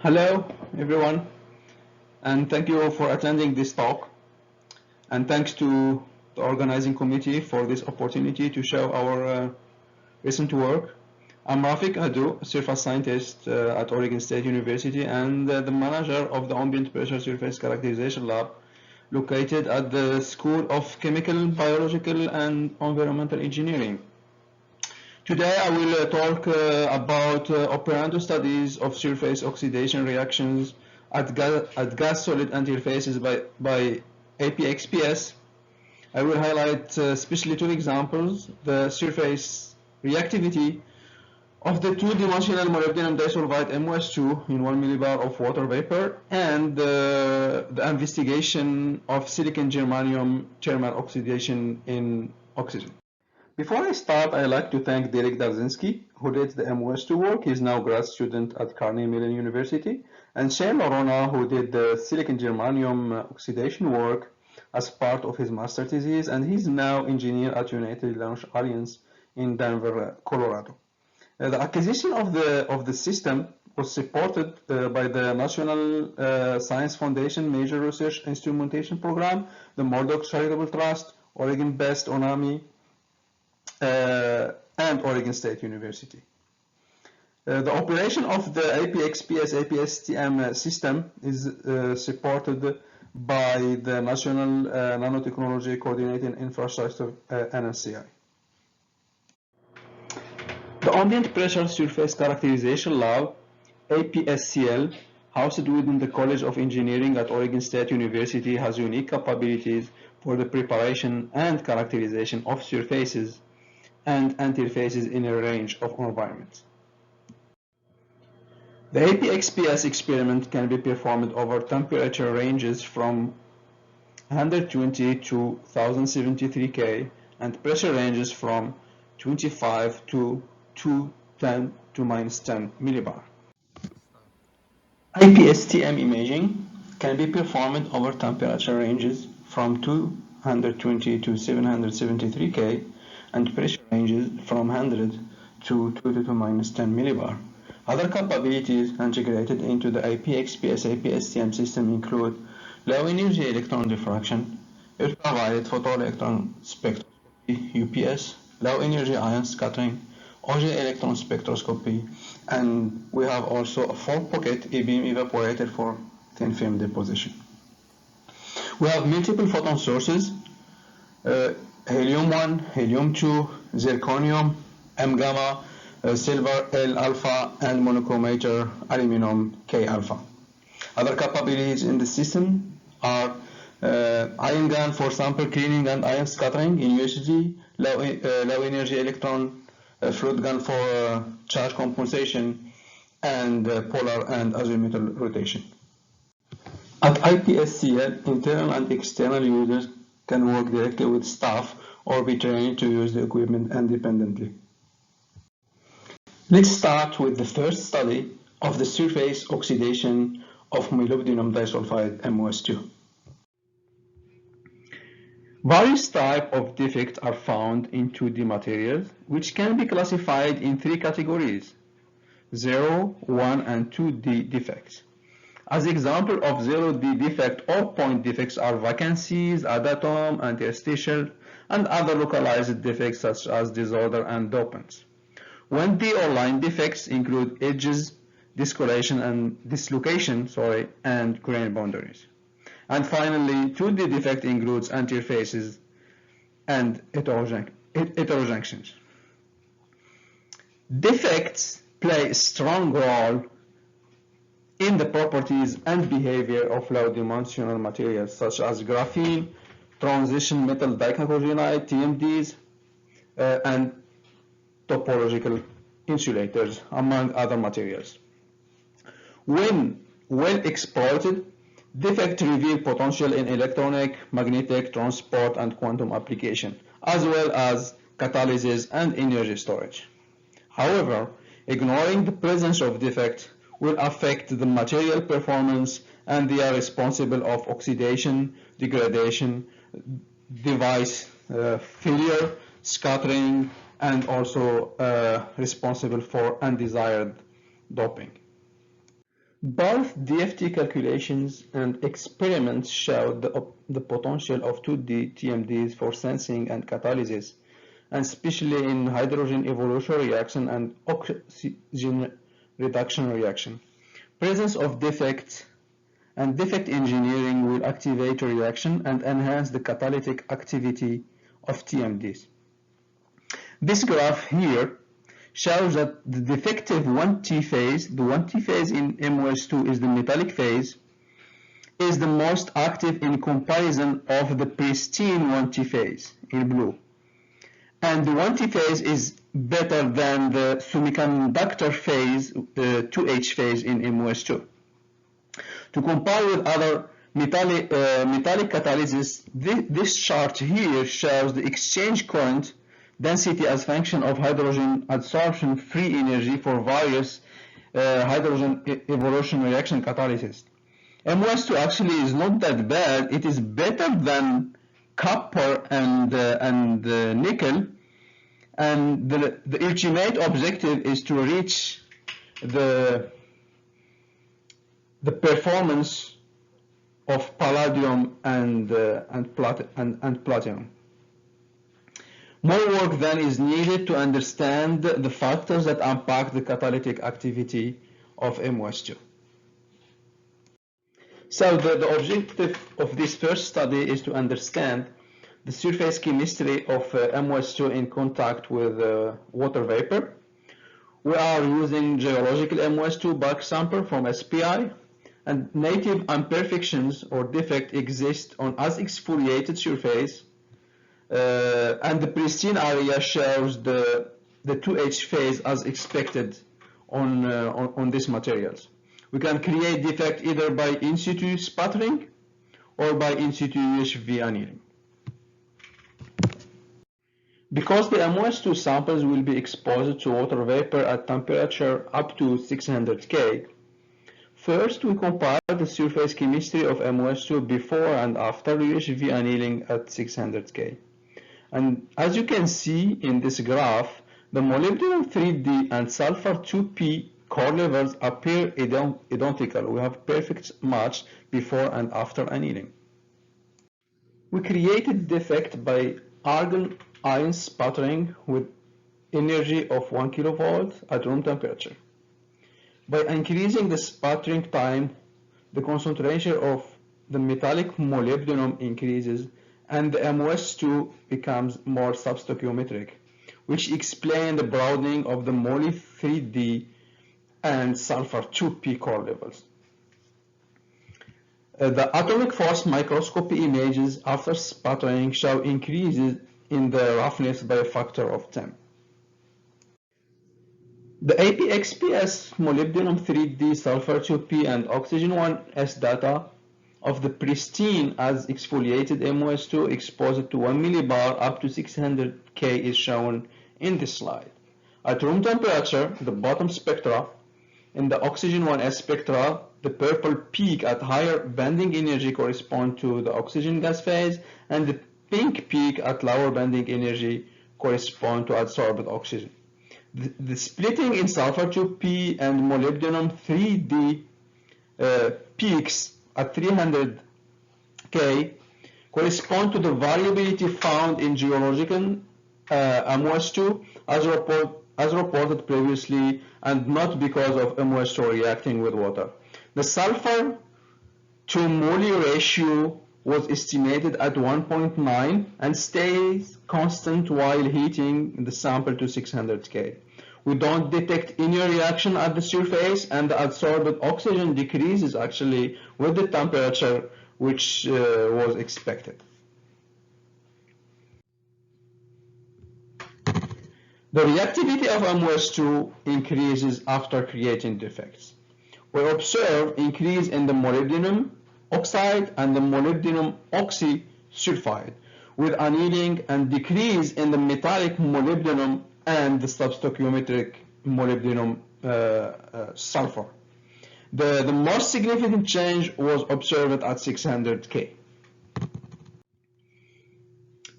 Hello, everyone, and thank you for attending this talk. And thanks to the organizing committee for this opportunity to show our recent work. I'm Rafik Adu, surface scientist at Oregon State University and the manager of the Ambient Pressure Surface Characterization Lab located at the School of Chemical, Biological, and Environmental Engineering. Today I will talk about Operando studies of surface oxidation reactions at gas-solid interfaces by ap-XPS. I will highlight especially two examples: the surface reactivity of the two-dimensional molybdenum disulfide MOS2 in 1 millibar of water vapor, and the investigation of silicon germanium thermal oxidation in oxygen. Before I start, I'd like to thank Derek Darzinski, who did the MOS2 work. He's now a grad student at Carnegie Mellon University, and Shane Lorona, who did the silicon germanium oxidation work as part of his master thesis, and he's now engineer at United Launch Alliance in Denver, Colorado. The acquisition of the system was supported by the National Science Foundation Major Research Instrumentation Program, the Murdoch Charitable Trust, Oregon-based ONAMI, and Oregon State University. The operation of the ap-XPS ap-stm system is supported by the National Nanotechnology Coordinating Infrastructure NNCI. The Ambient Pressure Surface Characterization Lab, APSCL, housed within the College of Engineering at Oregon State University, has unique capabilities for the preparation and characterization of surfaces and interfaces in a range of environments. The ap-XPS experiment can be performed over temperature ranges from 120 to 1073 K and pressure ranges from 25 to 210 to minus 10 millibar. ap-stm imaging can be performed over temperature ranges from 220 to 773 K and pressure ranges from 100 to 2 to minus 10 millibar. Other capabilities integrated into the ap-XPS ap-stm system include low energy electron diffraction, ultraviolet photoelectron spectroscopy UPS, low energy ion scattering, OG electron spectroscopy, and we have also a 4-pocket e-beam evaporator for thin film deposition. We have multiple photon sources, helium-1, helium-2, zirconium, M-gamma, silver L-alpha, and monochromator aluminum K-alpha. Other capabilities in the system are ion gun for sample cleaning and ion scattering in USG, low energy electron fluid gun for charge compensation, and polar and azimuthal rotation. At IPSCL, internal and external users can work directly with staff or be trained to use the equipment independently. Let's start with the first study of the surface oxidation of molybdenum disulfide MOS2. Various types of defects are found in 2D materials, which can be classified in 3 categories: 0, 1, and 2D defects. As example of 0D defect or point defects are vacancies, adatom, interstitial, and other localized defects such as disorder and dopants. 1D or line defects include edges, dislocation, and grain boundaries. And finally, 2D defect includes interfaces and heterojunctions. Defects play a strong role in the properties and behavior of low-dimensional materials such as graphene, transition metal dichlorogenide, TMDs, and topological insulators, among other materials. When well exploited, defects reveal potential in electronic, magnetic, transport, and quantum application, as well as catalysis and energy storage. However, ignoring the presence of defects will affect the material performance, and they are responsible of oxidation, degradation, device failure, scattering, and also responsible for undesired doping. Both DFT calculations and experiments showed the potential of 2D TMDs for sensing and catalysis, and especially in hydrogen evolution reaction and oxygen reduction reaction. Presence of defects and defect engineering will activate a reaction and enhance the catalytic activity of TMDs. This graph here shows that the defective 1T phase, the 1T phase in MOS2 is the metallic phase, is the most active in comparison of the pristine 1T phase in blue. And the 1T phase is better than the semiconductor phase, the 2H phase in MOS2. To compare with other metallic catalysis, this chart here shows the exchange current density as function of hydrogen adsorption free energy for various hydrogen evolution reaction catalysis. MOS2 actually is not that bad. It is better than copper and nickel, and the ultimate objective is to reach the performance of palladium and platinum. More work then is needed to understand the factors that impact the catalytic activity of MOS2. So the objective of this first study is to understand the surface chemistry of MOS2 in contact with water vapor. We are using geological MOS2 bulk sample from SPI, and native imperfections or defect exist on as exfoliated surface, and the pristine area shows the 2H phase as expected on these materials. We can create defect either by in situ sputtering or by in situ UHV annealing. Because the MOS2 samples will be exposed to water vapor at temperature up to 600 K, first we compare the surface chemistry of MOS2 before and after UHV annealing at 600 K. And as you can see in this graph, the molybdenum 3D and sulfur 2P core levels appear identical. We have perfect match before and after annealing. We created defect by argon ion sputtering with energy of 1 kilovolt at room temperature. By increasing the sputtering time, the concentration of the metallic molybdenum increases and the MOS2 becomes more substoichiometric, which explains the broadening of the moly 3D and sulfur 2P core levels. The atomic force microscopy images after sputtering show increases in the roughness by a factor of 10. The ap-XPS molybdenum 3D sulfur 2P and oxygen 1s data of the pristine as exfoliated MOS2 exposed to 1 millibar up to 600 K is shown in this slide. At room temperature, the bottom spectra, in the oxygen 1s spectra, the purple peak at higher bending energy correspond to the oxygen gas phase, and the pink peak at lower bending energy correspond to adsorbed oxygen. The splitting in sulfur 2P and molybdenum 3D peaks at 300 K correspond to the variability found in geological MOS2 as reported previously, and not because of MOS2 reacting with water. The sulfur to moly ratio was estimated at 1.9 and stays constant while heating the sample to 600 K. We don't detect any reaction at the surface, and the adsorbed oxygen decreases actually with the temperature, which was expected. The reactivity of MOS2 increases after creating defects. We observe increase in the molybdenum oxide and the molybdenum oxysulfide with annealing, and decrease in the metallic molybdenum and the substoichiometric molybdenum sulfur. The most significant change was observed at 600 K.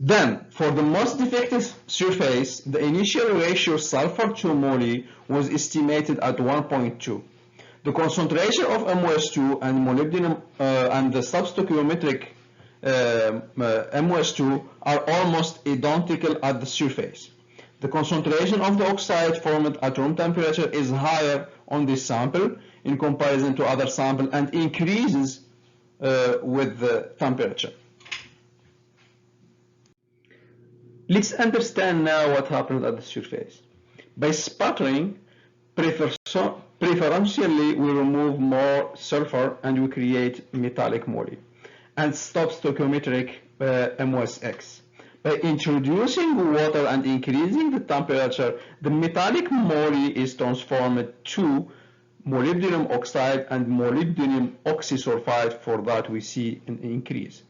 Then, for the most defective surface, the initial ratio sulfur to moly was estimated at 1.2. The concentration of MOS2 and molybdenum and the substoichiometric MOS2 are almost identical at the surface. The concentration of the oxide formed at room temperature is higher on this sample in comparison to other samples and increases with the temperature. Let's understand now what happens at the surface. By sputtering, preferentially we remove more sulfur and we create metallic moly and stop stoichiometric MOSX. By introducing water and increasing the temperature, the metallic moly is transformed to molybdenum oxide and molybdenum oxysulfide. For that we see an increase.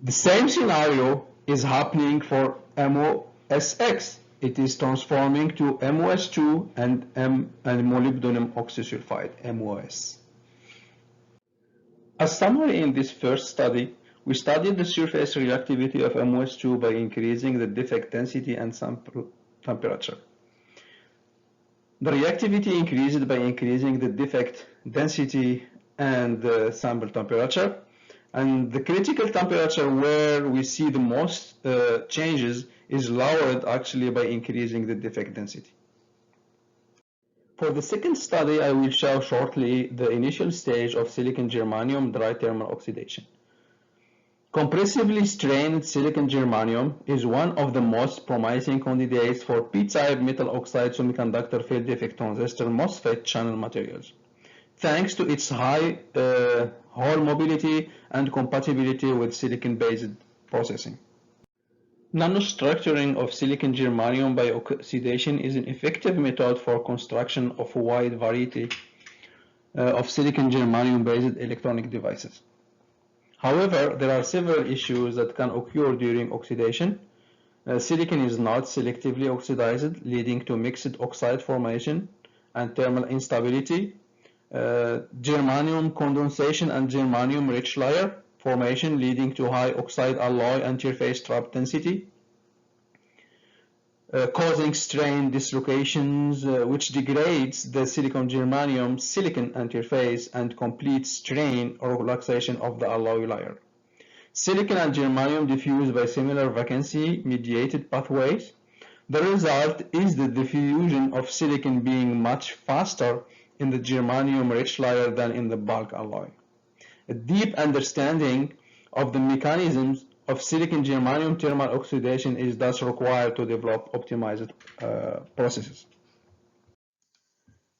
The same scenario is happening for MOSX. It is transforming to MOS2 and molybdenum oxysulfide, MOS. As summary in this first study, we studied the surface reactivity of MOS2 by increasing the defect density and sample temperature. The reactivity increased by increasing the defect density and the sample temperature. And the critical temperature where we see the most changes is lowered actually by increasing the defect density. For the second study, I will show shortly the initial stage of silicon germanium dry thermal oxidation. Compressively strained silicon germanium is one of the most promising candidates for p-type metal oxide semiconductor field effect transistor MOSFET channel materials, thanks to its high hole mobility and compatibility with silicon-based processing. Nanostructuring of silicon germanium by oxidation is an effective method for construction of a wide variety of silicon germanium-based electronic devices. However, there are several issues that can occur during oxidation. Silicon is not selectively oxidized, leading to mixed oxide formation and thermal instability. Germanium condensation and germanium rich layer formation, leading to high oxide alloy interface trap density, causing strain dislocations, which degrades the silicon germanium silicon interface and complete strain or relaxation of the alloy layer. Silicon and germanium diffuse by similar vacancy mediated pathways. The result is the diffusion of silicon being much faster in the germanium rich layer than in the bulk alloy. A deep understanding of the mechanisms of silicon germanium thermal oxidation is thus required to develop optimized processes.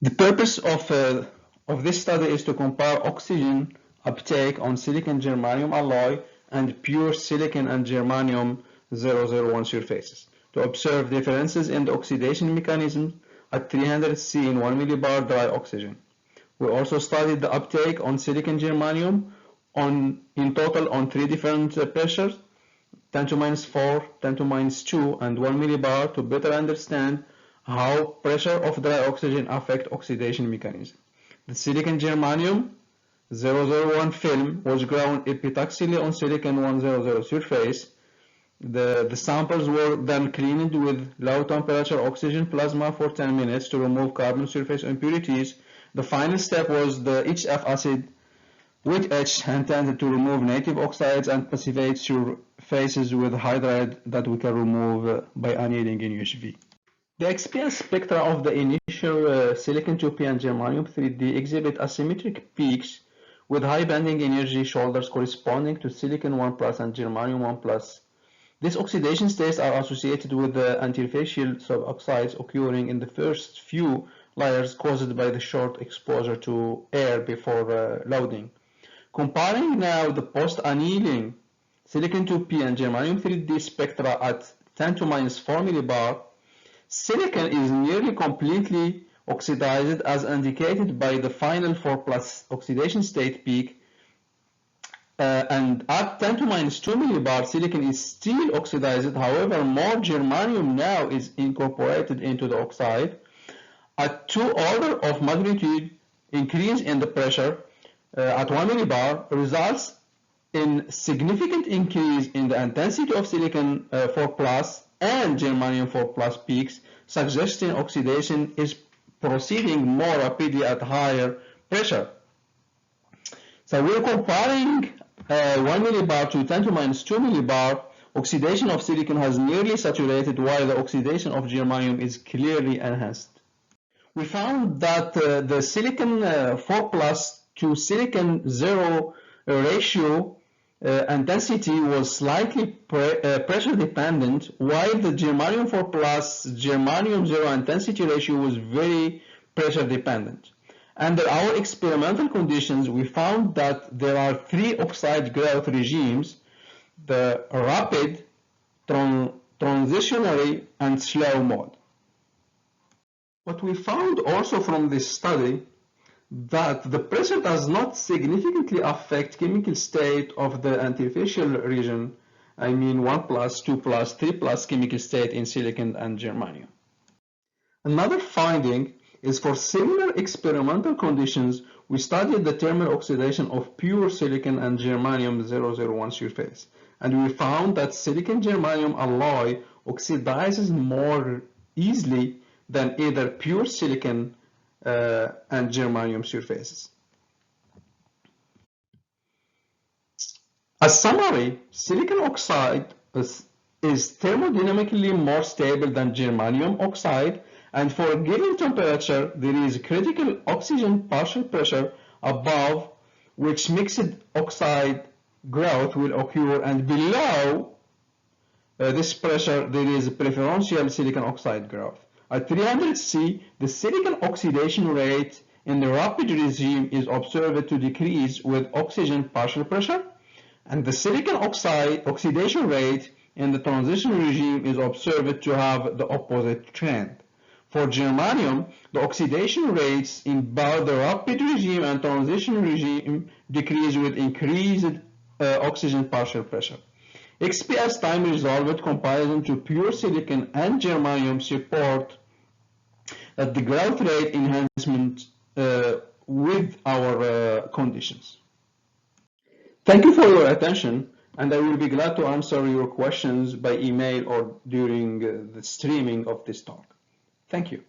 The purpose of this study is to compare oxygen uptake on silicon germanium alloy and pure silicon and germanium 001 surfaces to observe differences in the oxidation mechanism at 300 C in 1 millibar dry oxygen. We also studied the uptake on silicon germanium in total on 3 different pressures, 10 to minus 4, 10 to minus 2, and 1 millibar to better understand how pressure of dry oxygen affect oxidation mechanism. The silicon germanium 001 film was ground epitaxially on silicon 100 surface. The samples were then cleaned with low temperature oxygen plasma for 10 minutes to remove carbon surface impurities. The final step was the HF acid with etch intended to remove native oxides and passivate surfaces with hydride that we can remove by annealing in UHV. The XPS spectra of the initial silicon 2P and germanium 3D exhibit asymmetric peaks with high bending energy shoulders corresponding to silicon 1 plus and germanium 1 plus. These oxidation states are associated with the interfacial suboxides occurring in the first few layers caused by the short exposure to air before loading. Comparing now the post-annealing silicon 2P and germanium 3D spectra at 10 to minus 4 millibar, silicon is nearly completely oxidized as indicated by the final 4 plus oxidation state peak, and at 10 to minus 2 millibar silicon is still oxidized. However, more germanium now is incorporated into the oxide. At 2 order of magnitude increase in the pressure at 1 millibar results in significant increase in the intensity of silicon 4 plus and germanium 4 plus peaks, suggesting oxidation is proceeding more rapidly at higher pressure. So we're comparing 1 millibar to 10 to minus 2 millibar. Oxidation of silicon has nearly saturated, while the oxidation of germanium is clearly enhanced. We found that the silicon 4 plus to silicon 0 ratio intensity was slightly pressure dependent, while the germanium 4 plus germanium 0 intensity ratio was very pressure dependent. Under our experimental conditions, we found that there are 3 oxide growth regimes: the rapid, transitionary, and slow mode. What we found also from this study that the pressure does not significantly affect chemical state of the interfacial region, I mean 1 plus, 2 plus, 3 plus chemical state in silicon and germanium. Another finding is for similar experimental conditions, we studied the thermal oxidation of pure silicon and germanium 001 surface, and we found that silicon germanium alloy oxidizes more easily than either pure silicon and germanium surfaces. As summary, silicon oxide is thermodynamically more stable than germanium oxide, and for a given temperature, there is critical oxygen partial pressure above which mixed oxide growth will occur, and below this pressure, there is preferential silicon oxide growth. At 300 C, the silicon oxidation rate in the rapid regime is observed to decrease with oxygen partial pressure, and the silicon oxidation rate in the transition regime is observed to have the opposite trend. For germanium, the oxidation rates in both the rapid regime and transition regime decrease with increased oxygen partial pressure. XPS time resolved comparison to pure silicon and germanium support that the growth rate enhancement with our conditions. Thank you for your attention, and I will be glad to answer your questions by email or during the streaming of this talk. Thank you.